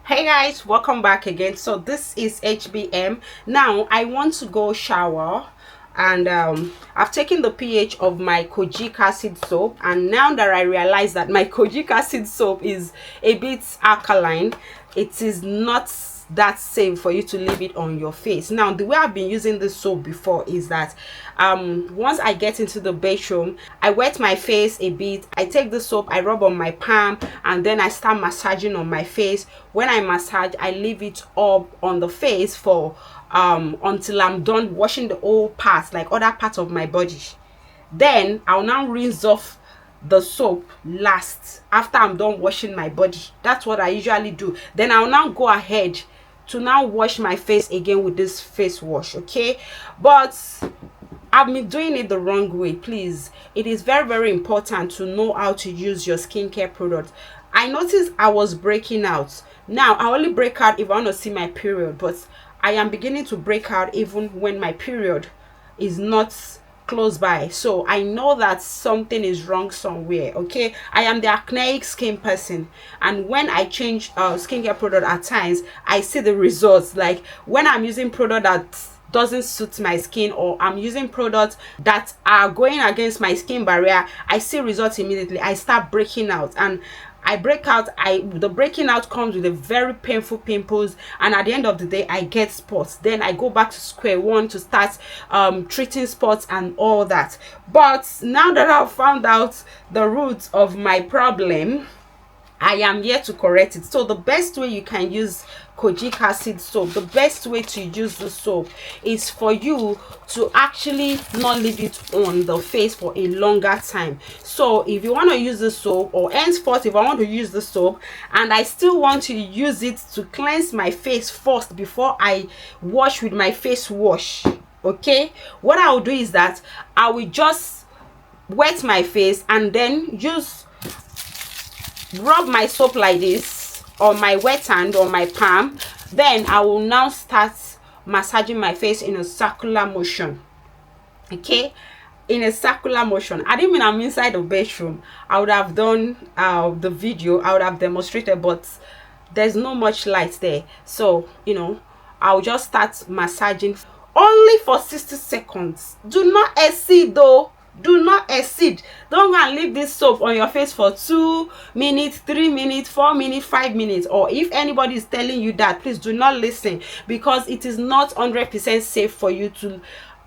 Hey guys, welcome back again. So this is HBM. Now I want to go shower, and I've taken the pH of my Kojic acid soap, and now that I realize that my Kojic acid soap is a bit alkaline, it is not that safe for you to leave it on your face. Now the way I've been using this soap before is that once I get into the bathroom, I wet my face a bit, I take the soap, I rub on my palm, and then I start massaging on my face. When I massage, I leave it up on the face for until I'm done washing the whole part, like other parts of my body. Then I'll now rinse off the soap last after I'm done washing my body. That's what I usually do. Then I'll now go ahead to now wash my face again with this face wash. Okay, but I've been doing it the wrong way. Please, it is very important to know how to use your skincare product. I noticed I was breaking out. Now I only break out if I want to see my period, but I am beginning to break out even when my period is not close by. So I know that something is wrong somewhere. Okay, I am the acneic skin person, and when I change skincare product at times, I see the results. Like when I'm using product that doesn't suit my skin, or I'm using products that are going against my skin barrier, I see results immediately. I start breaking out, and I break out. The breaking out comes with a very painful pimples, and at the end of the day I get spots. Then I go back to square one to start treating spots and all that. But now that I've found out the root of my problem, I am here to correct it. So the best way you can use Kojic acid soap, the best way to use the soap is for you to actually not leave it on the face for a longer time. So if you want to use the soap, or henceforth if I want to use the soap and I still want to use it to cleanse my face first before I wash with my face wash, okay, what I will do is that I will just wet my face and then rub my soap like this on my wet hand or my palm. Then I will now start massaging my face in a circular motion. Okay, in a circular motion. I didn't mean I'm inside the bedroom. I would have done the video, I would have demonstrated, but there's no much light there. So I'll just start massaging only for 60 seconds. Do not exceed though. Do not exceed. Don't go and leave this soap on your face for 2 minutes, 3 minutes, 4 minutes, 5 minutes. Or if anybody is telling you that, please do not listen, because it is not 100% safe for you to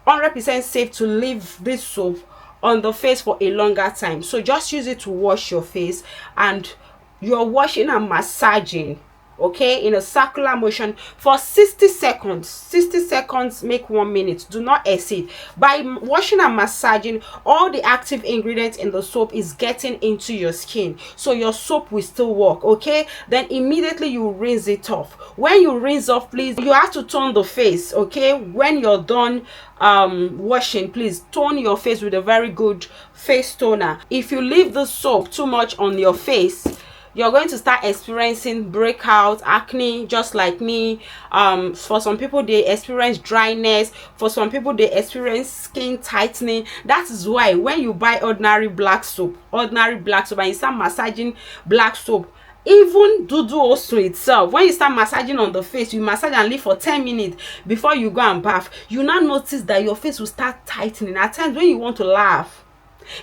100% safe to leave this soap on the face for a longer time. So just use it to wash your face, and you're washing and massaging, okay, in a circular motion for 60 seconds. 60 seconds make 1 minute. Do not exceed. By washing and massaging, all the active ingredients in the soap is getting into your skin, so your soap will still work. Okay, then immediately you rinse it off. When you rinse off, please, you have to tone the face. Okay, when you're done washing, please tone your face with a very good face toner. If you leave the soap too much on your face, you're going to start experiencing breakout, acne, just like me. For some people, they experience dryness. For some people, they experience skin tightening. That is why when you buy ordinary black soap, and you start massaging black soap, even dudu also itself, when you start massaging on the face, you massage and leave for 10 minutes before you go and bath, you now notice that your face will start tightening. At times when you want to laugh,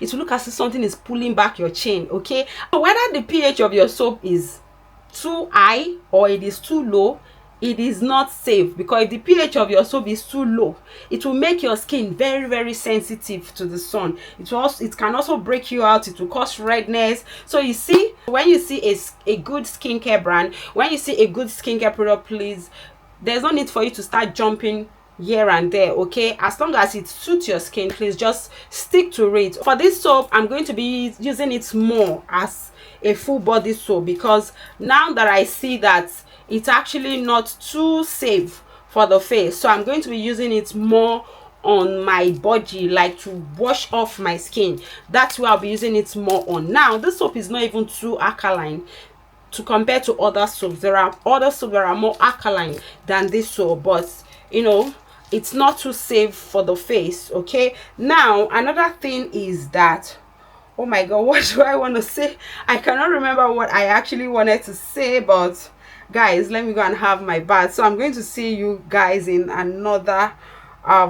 it will look as if something is pulling back your chin. Okay, so whether the pH of your soap is too high or it is too low, it is not safe, because if the pH of your soap is too low, it will make your skin very sensitive to the sun. It can also break you out. It will cause redness. So you see, when you see a good skincare brand, when you see a good skincare product, please, there's no need for you to start jumping here and there. Okay, as long as it suits your skin, please just stick to it. For this soap, I'm going to be using it more as a full body soap, because now that I see that it's actually not too safe for the face, so I'm going to be using it more on my body, like to wash off my skin. That's where I'll be using it more on. Now this soap is not even too alkaline to compare to other soaps. There are other soaps that are more alkaline than this soap, but it's not too safe for the face. Okay, now another thing is that, oh my god, what do I want to say? I cannot remember what I actually wanted to say, but guys, let me go and have my bath. So I'm going to see you guys in another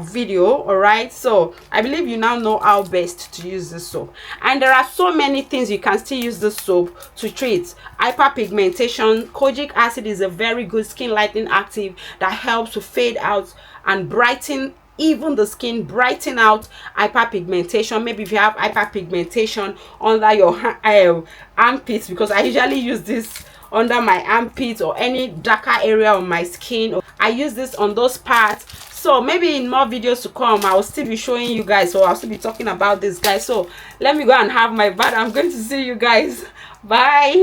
video. All right, so I believe you now know how best to use the soap, and there are so many things you can still use the soap to treat. Hyperpigmentation, kojic acid is a very good skin lightening active that helps to fade out and brighten even the skin, brighten out hyperpigmentation. Maybe if you have hyperpigmentation under your armpits, because I usually use this under my armpits or any darker area on my skin. I use this on those parts. So maybe in more videos to come, I will still be showing you guys, so I'll still be talking about this, guys. So let me go and have my bath. I'm going to see you guys. Bye.